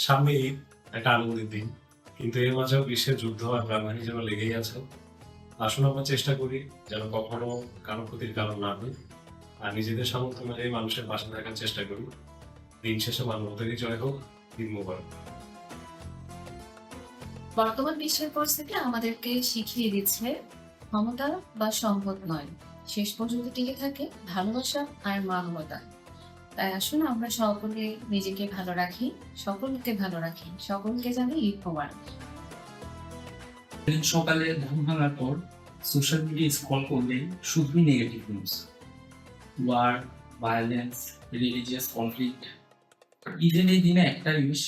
সামনে ঈদ, একটা আনন্দের দিন, কিন্তু এর মাঝেও বিশ্বের যুদ্ধ আর প্রাণহানি যেন লেগেই আছে। আসুন আমরা চেষ্টা করি যেন কখনো কারো ক্ষতির কারণ না হই, আর নিজেদের সামর্থ্য অনুযায়ী মানুষের পাশে থাকার চেষ্টা করি। দিন শেষে মানবতারই জয় হোক। ঈদ মোবারক। বর্তমান বিশ্বের পরিস্থিতি আমাদেরকে শিখিয়ে দিচ্ছে ক্ষমতা বা সম্পদ নয়, শেষ পর্যন্ত টিকে থাকে ভালোবাসা আর মানবতা। তাই আসুন আমরা সকলে নিজেকে ভালো রাখি, সকলকে ভালো রাখি, সকলকে জানি ঈদ মোবারক। সেদিন সকালে ঘুম ভাঙার পর সোশ্যাল মিডিয়া স্ক্রল করলেই শুধুই negative news, war, violence, religious conflict. ঈদের এই দিনে একটা জিনিস,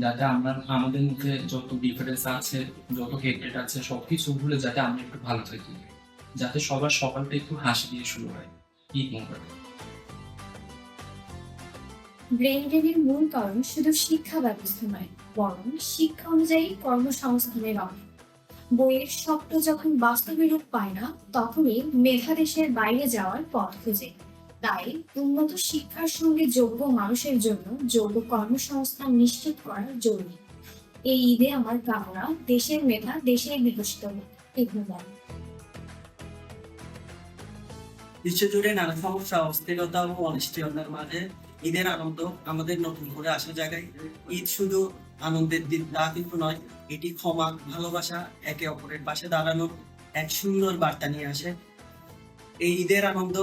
যাতে আমরা আমাদের মধ্যে যত ডিফারেন্স আছে, যত হেট্রেট আছে, সবকিছু ভুলে যাতে আমরা একটু ভালো থাকি, যাতে সবার সকালটা একটু হাসি দিয়ে শুরু হয়। ঈদ মোবারক। ব্রেন ড্রেনের মূল কারণ শুধু শিক্ষা ব্যবস্থা নয়, বরং শিক্ষা অনুযায়ী কর্মসংস্থানের অভাব। বইয়ের স্বপ্ন যখন বাস্তবে রূপ পায় না, তখনই মেধা দেশের বাইরে যাওয়ার পথ খুঁজে। তাই উন্নত শিক্ষার সঙ্গে যোগ্য মানুষের জন্য যোগ্য কর্মসংস্থান নিশ্চিত করা জরুরি। এই ঈদে আমার কামনা, দেশের মেধা দেশে বিকশিত হোক। ধন্যবাদ। বিশ্বজুড়ে নানা সমস্যা, অস্থিরতা ও অনিশ্চয়তার মাঝে ঈদের আনন্দ আমাদের নতুন করে আসা জায়গায়। ঈদ শুধু আনন্দের দিন তা কিন্তু নয়, এটি ক্ষমা, ভালোবাসা, একে অপরের পাশে দাঁড়ানোর এক সুন্দর বার্তা নিয়ে আসে। এই ঈদের আনন্দ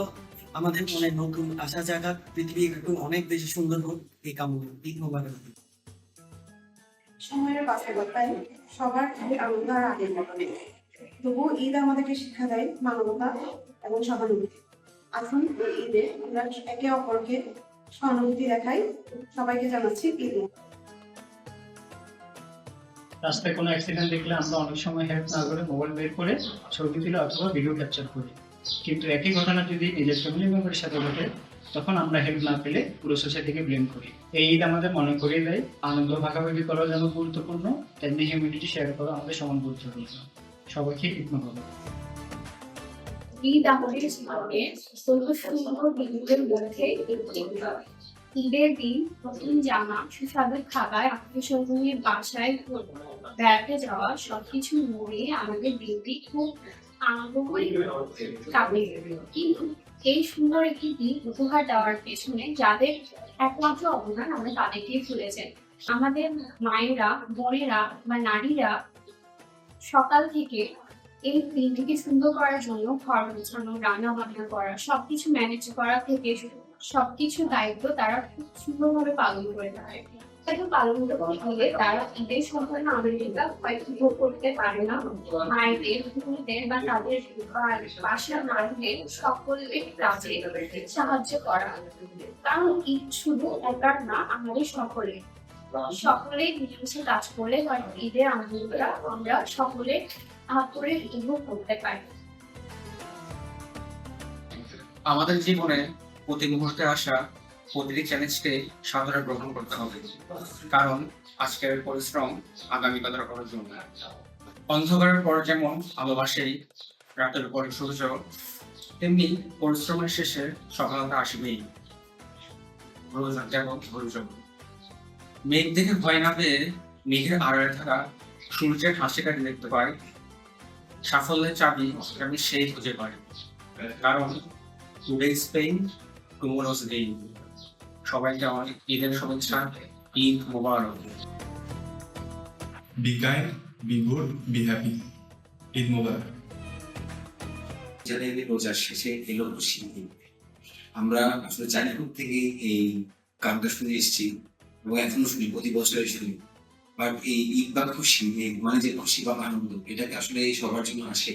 আমাদের মনে নতুন আশা জাগাক, পৃথিবী একটু অনেক বেশি সুন্দর হোক, এই কামনা। ঈদ মোবারক। সময়ের বাস্তবতায় সবার ঈদ আনন্দ আর আগের মতো নেই। তবুও ঈদ আমাদেরকে শিক্ষা দেয় মানবতা এবং সহানুভূতি। আসুন এই ঈদে আমরা একে অপরকে সহানুভূতি দেখাই। সবাইকে জানাচ্ছি ঈদ মোবারক। রাস্তায় কোনো অ্যাক্সিডেন্ট দেখলে আমরা অনেক সময় হেল্প না করে মোবাইল বের করে ছবি তুলে অথবা ভিডিও ক্যাপচার করি, কিন্তু একই ঘটনা যদি নিজের ফ্যামিলি মেম্বারের সাথে ঘটে, তখন আমরা হেল্প না পেলে পুরো সোসাইটিকে ব্লেম করি। এই ঈদ আমাদের মনে করিয়ে দেয় আনন্দ ভাগাভাগি করা যেমন গুরুত্বপূর্ণ, তেমনি হিউম্যানিটি শেয়ার করা আমাদের সমান গুরুত্বপূর্ণ। সবাইকে ঈদ মোবারক। ঈদ আমাদের জীবনে সুন্দর দিনগুলোর মধ্যে একটি। ঈদের দিন নতুন জামা, সুস্বাদু খাবার, আত্মীয় স্বজনের বাসায় বেড়াতে যাওয়া, সবকিছু মিলিয়ে আমাদের দিনটি খুব আনন্দ করে কাটে। কিন্তু এই সুন্দর একটি দিন উপহার দেওয়ার পেছনে যাদের একমাত্র অবদান, আমরা তাদেরকেই ভুলে যাই। আমাদের মায়েরা, বোনেরা বা নারীরা সকাল থেকে এই দিনটিকে সুন্দর করার জন্য ঘর গোছানো, রান্না বান্না করা, সবকিছু ম্যানেজ করা থেকে সবকিছু দায়িত্ব তারা খুব সুন্দরভাবে পালন করে থাকে। কিন্তু পালন করতে গিয়ে তারা ঈদের সম্পূর্ণ আনন্দটা হয়তো ভোগ করতে পারে না। মায়েদের, বোনদের বা তাদের বাসার নারীদের সকলের কাজে সাহায্য করা, কারণ ঈদ শুধু একার না, আমাদের সকলে মিলেমিশে কাজ করলে হয়তো ঈদের আনন্দটা আমরা সকলে ভাগ করে উপভোগ করতে পারি। আমাদের জীবনে প্রতি মুহূর্তে আসা প্রতিটি চ্যালেঞ্জকে সাদরে গ্রহণ করতে হবে, কারণ আজকের পরিশ্রম আগামীকালের করার জন্য। অন্ধকারের পর যেমন ভালোবাসেই রাতের পরে সূর্য, তেমনি পরিশ্রমের শেষে সফলতা আসবেই। যেমন ধৈর্য, মেঘ দেখে ভয় না পেয়ে মেঘের আড়ালে থাকা সূর্যের হাসিটাকে দেখতে পাই। সাফল্যের চাবি আমি সেই খুঁজে পাই, কারণ টুডেজ পেইন টুমরোজ গেইন। সবাইকে আমার ঈদের শুভেচ্ছা। ঈদ মোবারক। Be kind, be good, be happy. Eid মোবারক। যাদের রোজার শেষে এলো খুশি ঈদ। আমরা আসলে চাইল্ডহুড থেকে এই গানটা শুনে এসেছি এবং এখনো শুনি, প্রতি বছরই শুনি। বাট এই ঈদ বা খুশি, মানে যে খুশি বা আনন্দ, এটাকে আসলে সবার জন্য আসে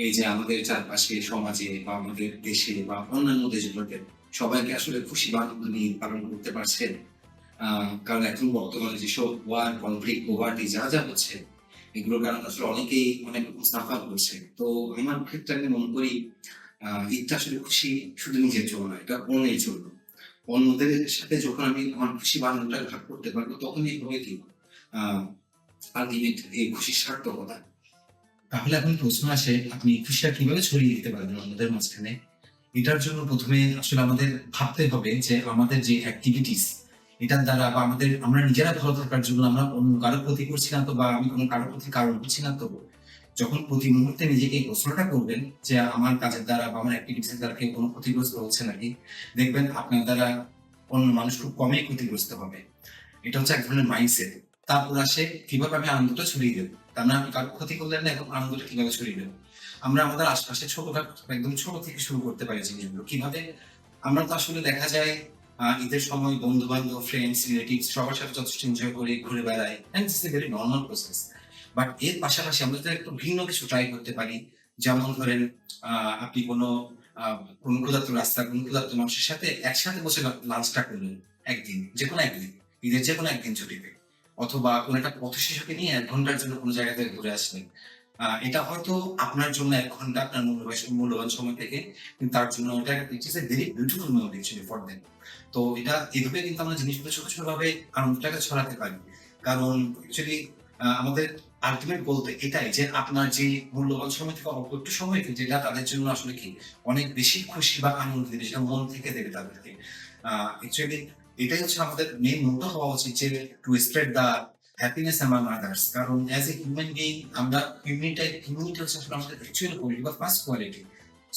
এই যে আমাদের চারপাশে, সমাজে বা আমাদের দেশে বা অন্যান্য দেশগুলোতে সবাইকে আসলে খুশি বা আনন্দ নিয়ে পালন করতে পারছে। কারণ এখন বর্তমানে যেসব ওয়ার, কনফ্লিক্ট, পোভার্টি যা যা হচ্ছে, এগুলোর কারণে আসলে অনেকেই অনেক সাফার করছে। তো আমার ক্ষেত্রে আমি মনে করি ঈদটা আসলে খুশি শুধু নিজের জন্য নয়, এটা অন্যের জন্য। অন্যদের সাথে যখন আমি আমার খুশি বা আনন্দটা ভাগ করতে পারবো, তখনই হবে কি আলটিমেট এই খুশির সার্থকতা। তাহলে এখন প্রশ্ন আসে, আপনি খুশিটা কিভাবে ছড়িয়ে দিতে পারবেন অন্যদের মাঝখানে? এটার জন্য প্রথমে আসলে আমাদের ভাবতে হবে যে আমাদের যে অ্যাক্টিভিটিস, এটার দ্বারা বা আমরা নিজেরা ভালো থাকার জন্য আমরা অন্য কারো ক্ষতি করছি না তো, বা আমি কোনো কারো ক্ষতি কারণ হচ্ছি না তো। যখন প্রতি মুহূর্তে নিজেকে এই প্রশ্নটা করবেন যে আমার কাজের দ্বারা বা আমার অ্যাক্টিভিটিসের দ্বারা কেউ কোনো ক্ষতিগ্রস্ত হচ্ছে নাকি, দেখবেন আপনার দ্বারা অন্য মানুষ খুব কমই ক্ষতিগ্রস্ত হবে। এটা হচ্ছে এক ধরনের মাইন্ডসেট। তারপর আসে কিভাবে আমি আনন্দটা ছড়িয়ে দেবো, তার মানে আমি কারো ক্ষতি করলেন না, এখন আনন্দটা কিভাবে ছড়িয়ে দেবো। আমরা আমাদের আশপাশে ছোটখাটো একদম ছোট থেকে শুরু করতে পারি জিনিসগুলো কিভাবে। আমরা তো আসলে দেখা যায় ঈদের সময় বন্ধু বান্ধব, ফ্রেন্ডস, রিলেটিভস সবার সাথে যথেষ্ট এনজয় করি, ঘুরে বেড়াই, and it's a very normal process. But এর পাশাপাশি আমরা যদি একটু ভিন্ন কিছু ট্রাই করতে পারি, যেমন ধরেন আপনি কোনো ক্ষুধার্ত রাস্তা, কোনো ক্ষুধার্ত মানুষের সাথে একসাথে বসে লাঞ্চটা করলেন একদিন, যে কোনো একদিন, ঈদের যে কোনো একদিন ছুটিতে, অথবা কোনো একটা পথ শিশুকে নিয়ে 1 ঘন্টার জন্য কোনো জায়গা থেকে ঘুরে আসলেন। এটা হয়তো আপনার জন্য 1 ঘন্টা আপনার মূল্যবান সময় থেকে, কিন্তু তার জন্য ওটা it is a very beautiful memory actually for them. তো এটা এইভাবে কিন্তু আমরা জিনিসগুলো ছোট ছোট ভাবে আনন্দটাকে ছড়াতে পারি। কারণ অ্যাকচুয়ালি আমাদের আলটিমেট বলতে এটাই যে আপনার যে মূল্যবান সময় থেকে অল্প একটু সময় যেটা তাদের জন্য আসলে কি অনেক বেশি খুশি বা আনন্দ দেবে, সেটা মন থেকে দেবে তাদেরকে। অ্যাকচুয়ালি এটাই হচ্ছে আমাদের মেইন মোটো হওয়া উচিত, যে to spread the happiness among others. কারণ অ্যাজ এ হিউম্যান বিইং আমরা হিউম্যানিটি হচ্ছে আসলে আমাদের অ্যাকচুয়ালি কোয়ালিটি বা ফার্স্ট কোয়ালিটি।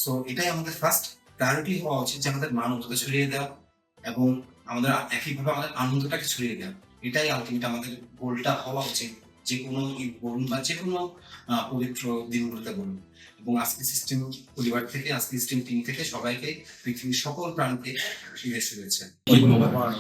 সো এটাই আমাদের ফার্স্ট প্রায়োরিটি হওয়া উচিত, যে আমাদের মানবতা ছড়িয়ে দেওয়া এবং আমাদের একইভাবে আমাদের আনন্দটাকে ছড়িয়ে দেওয়া। এটাই আলটিমেট আমাদের গোলটা হওয়া উচিত, যে কোনো ঈদ বলুন বা যে কোনো পবিত্র দিনগুলোতে বলুন। এবং আজকে সিস্টেম পরিবার থেকে, আজকে সিস্টেম টিম থেকে সবাইকে, পৃথিবীর সকল প্রান্তে ঈদের শুভেচ্ছা। ঈদ মোবারক।